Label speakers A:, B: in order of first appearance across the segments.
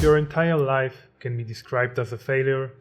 A: If your entire life can be described as a failure,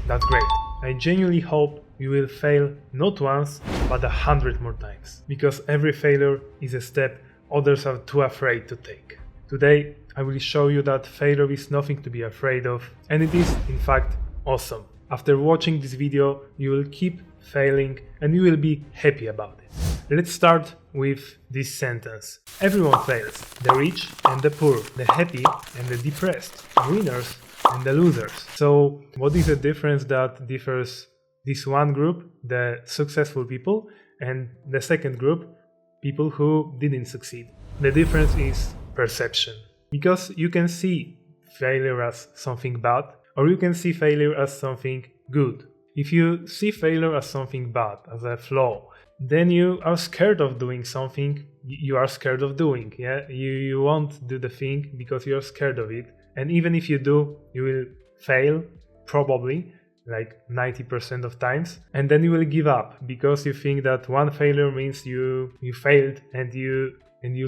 A: that's great. I genuinely hope you will fail not once, but 100 more times. Because every failure is a step others are too afraid to take. Today, I will show you that failure is nothing to be afraid of, and it is, in fact, awesome. After watching this video, you will keep failing and you will be happy about it. Let's start with this sentence. Everyone fails. The rich and the poor, the happy and the depressed, the winners and the losers. So what is the difference that differs this one group, the successful people, and the second group, people who didn't succeed? The difference is perception. Because you can see failure as something bad, or you can see failure as something good. If you see failure as something bad, as a flaw, then you are scared of doing something you are scared of doing. You won't do the thing because you're scared of it. And even if you do, you will fail, probably, like 90% of times. And then you will give up because you think that one failure means you failed and you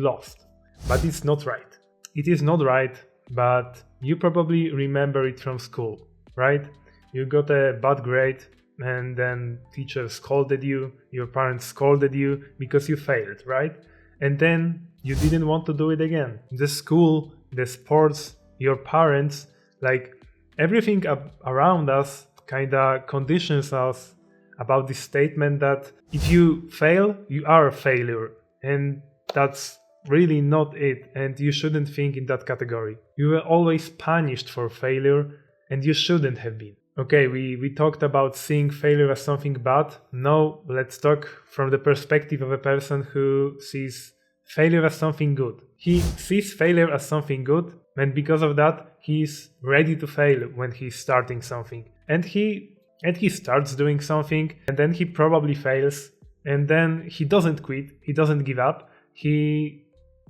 A: lost. But it's not right. It is not right, but you probably remember it from school, right? You got a bad grade and then teacher scolded you, your parents scolded you because you failed, right? And then you didn't want to do it again. The school, the sports, your parents, like everything around us kinda conditions us about this statement that if you fail, you are a failure. And that's really not it, and you shouldn't think in that category. You were always punished for failure, and you shouldn't have been. Okay, we talked about seeing failure as something bad. Now let's talk from the perspective of a person who sees failure as something good. He sees failure as something good, and because of that, he's ready to fail when he's starting something. And he starts doing something, and then he probably fails, and then he doesn't quit, he doesn't give up, he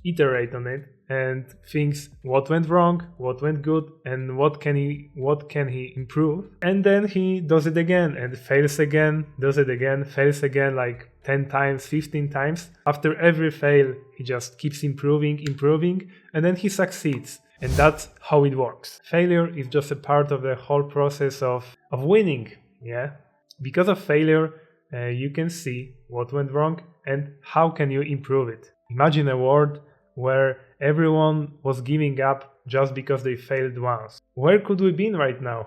A: iterates on it and thinks what went wrong, what went good, and what can he improve. And then he does it again and fails again, does it again, fails again, like 10 times, 15 times. After every fail, he just keeps improving, and then he succeeds. And that's how it works. Failure is just a part of the whole process of winning, yeah? Because of failure, you can see what went wrong and how can you improve it. Imagine a world where everyone was giving up just because they failed once. Where could we be right now?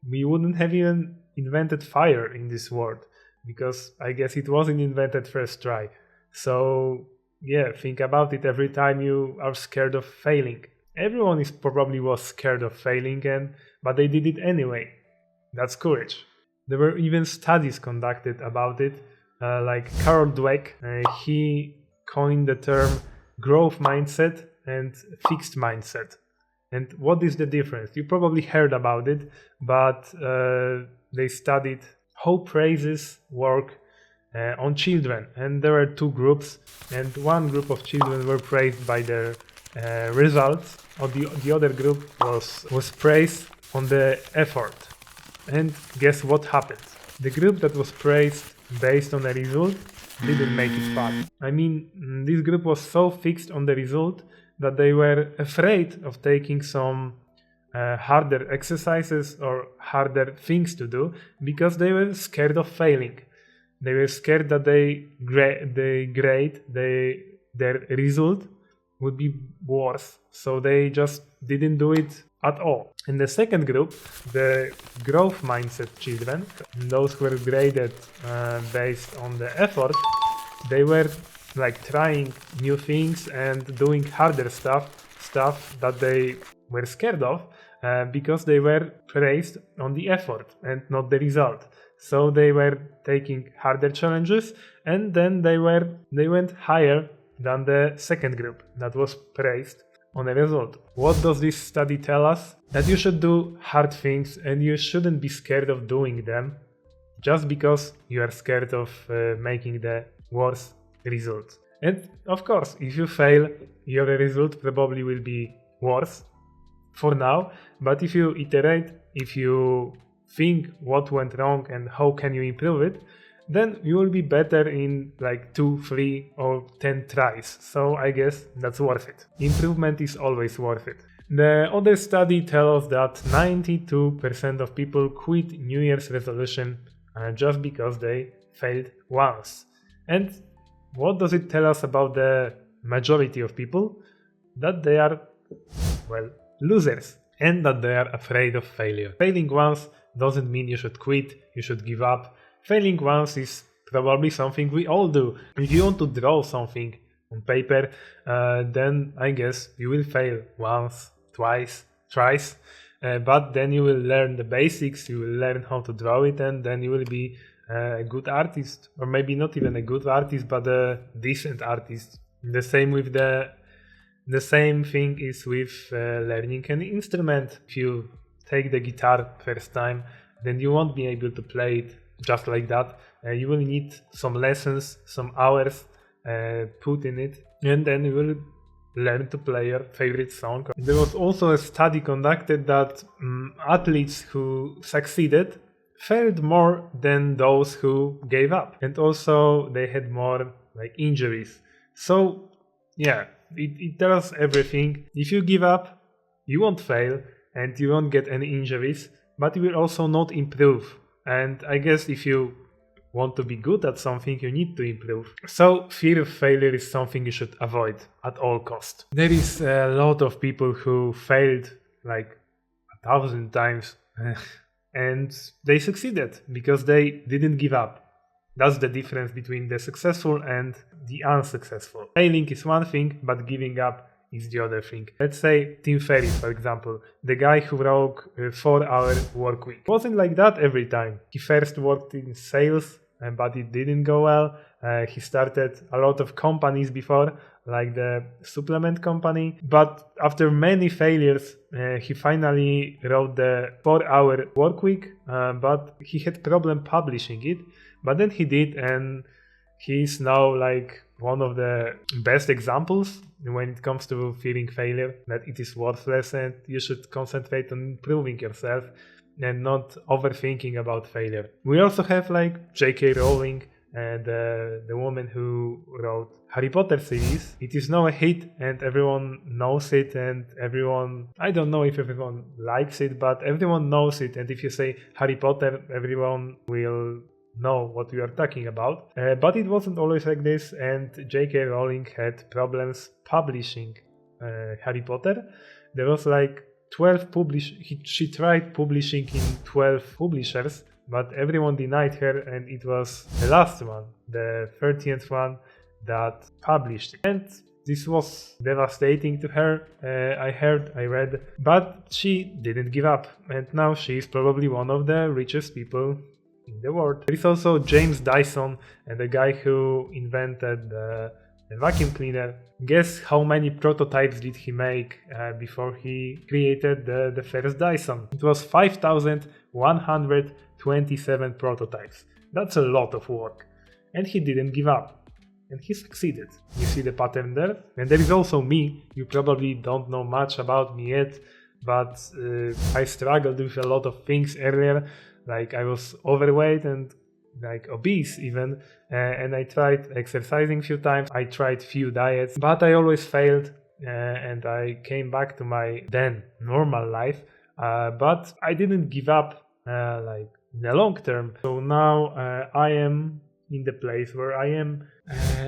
A: We wouldn't have even invented fire in this world, because I guess it wasn't invented first try. So yeah, think about it every time you are scared of failing. Everyone probably was scared of failing, but they did it anyway. That's courage. There were even studies conducted about it, like Carol Dweck. He coined the term growth mindset and fixed mindset. And what is the difference? You probably heard about it, but they studied how praises work on children. And there were two groups, and one group of children were praised by their results, or the other group was praised on the effort. And guess what happened? The group that was praised based on the result didn't make it far. I mean, this group was so fixed on the result that they were afraid of taking some harder exercises or harder things to do because they were scared of failing. They were scared that their result would be worse, so they just didn't do it at all. In the second group, the growth mindset children, those who were graded based on the effort, they were like trying new things and doing harder stuff that they were scared of because they were praised on the effort and not the result. So they were taking harder challenges, and then they went higher than the second group that was praised on a result. What does this study tell us? That you should do hard things and you shouldn't be scared of doing them just because you are scared of making the worst result. And of course, if you fail, your result probably will be worse for now, but if you iterate, if you think what went wrong and how can you improve it, then you will be better in like 2, 3 or 10 tries. So I guess that's worth it. Improvement is always worth it. The other study tells us that 92% of people quit New Year's resolution just because they failed once. And what does it tell us about the majority of people? That they are, well, losers, and that they are afraid of failure. Failing once doesn't mean you should quit, you should give up. Failing once is probably something we all do. If you want to draw something on paper, then I guess you will fail once, twice, thrice, but then you will learn the basics, you will learn how to draw it, and then you will be a good artist, or maybe not even a good artist, but a decent artist. The same thing is with learning an instrument. If you take the guitar first time, then you won't be able to play it just like that. You will need some lessons, some hours put in it, and then you will learn to play your favorite song. There was also a study conducted that athletes who succeeded failed more than those who gave up, and also they had more like injuries. So yeah, it tells everything. If you give up, you won't fail and you won't get any injuries, but you will also not improve. And I guess if you want to be good at something, you need to improve. So fear of failure is something you should avoid at all costs. There is a lot of people who failed like 1,000 times and they succeeded because they didn't give up. That's the difference between the successful and the unsuccessful. Failing is one thing, but giving up is the other thing. Let's say Tim Ferriss, for example, the guy who broke a 4-hour work week. It wasn't like that every time. He first worked in sales, but it didn't go well. He started a lot of companies before, like the supplement company. But after many failures, he finally wrote the 4-hour work week, but he had problem publishing it. But then he did, and he's now like one of the best examples when it comes to fearing failure, that it is worthless and you should concentrate on improving yourself and not overthinking about failure. We also have like J.K. Rowling, the woman who wrote Harry Potter series. It is now a hit and everyone knows it, and everyone, I don't know if everyone likes it, but everyone knows it. And if you say Harry Potter, everyone will know what we are talking about. But it wasn't always like this, and J.K. Rowling had problems publishing Harry Potter. There was like 12 she tried publishing in 12 publishers, but everyone denied her, and it was the last one, the 13th one, that published it. And this was devastating to her, I read, but she didn't give up, and now she is probably one of the richest people in the world. There is also James Dyson, and the guy who invented the vacuum cleaner. Guess how many prototypes did he make before he created the first Dyson? It was 5,127 prototypes. That's a lot of work. And he didn't give up. And he succeeded. You see the pattern there? And there is also me. You probably don't know much about me yet, but I struggled with a lot of things earlier. Like I was overweight and like obese even, and I tried exercising a few times. I tried few diets, but I always failed, and I came back to my then normal life. But I didn't give up like in the long term. So now I am in the place where I am.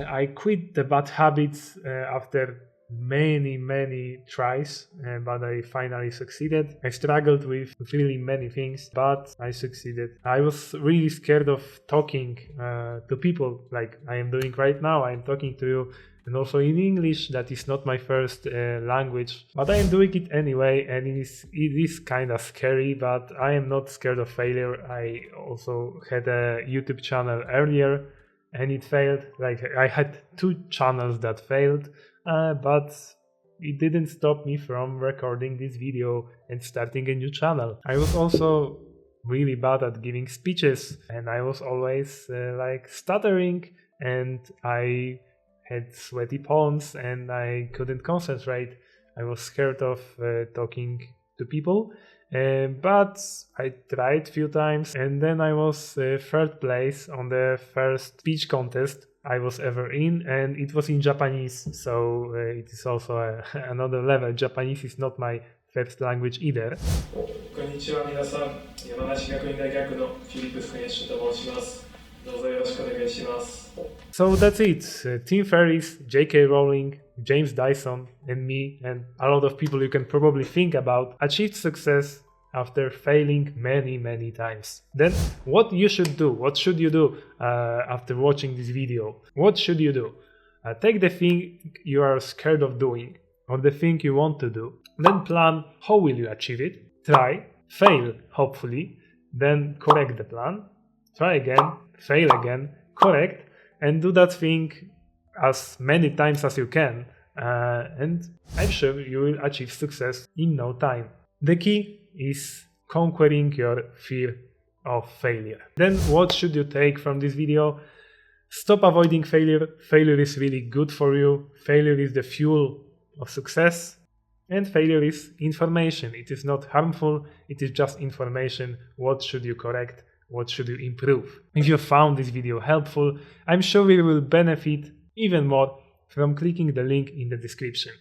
A: I quit the bad habits after many tries, but I finally succeeded. I struggled with really many things, but I succeeded. I was really scared of talking to people like I am doing right now. I am talking to you, and also in English. That is not my first language, but I am doing it anyway, and it is kind of scary, but I am not scared of failure. I also had a YouTube channel earlier and it failed. Like I had 2 channels that failed, but it didn't stop me from recording this video and starting a new channel. I was also really bad at giving speeches, and I was always like stuttering, and I had sweaty palms and I couldn't concentrate. I was scared of talking to people, but I tried a few times, and then I was 3rd place on the first speech contest I was ever in, and it was in Japanese, so it is also another level. Japanese is not my first language either.
B: こんにちは皆さん、山梨学院大学のフィリップス研修と申します。どうぞよろしくお願いします。
A: So that's it. Tim Ferriss, J.K. Rowling, James Dyson, and me, and a lot of people you can probably think about, achieved success after failing many times. Then what you should do? What should you do after watching this video? What should you do? Take the thing you are scared of doing, or the thing you want to do. Then plan how will you achieve it. Try, fail, hopefully. Then correct the plan. Try again, fail again, correct, and do that thing as many times as you can. And I'm sure you will achieve success in no time. The key is conquering your fear of failure. Then what should you take from this video? Stop avoiding failure. Failure is really good for you. Failure is the fuel of success. And failure is information. It is not harmful. It is just information. What should you correct? What should you improve? If you found this video helpful, I'm sure you will benefit even more from clicking the link in the description.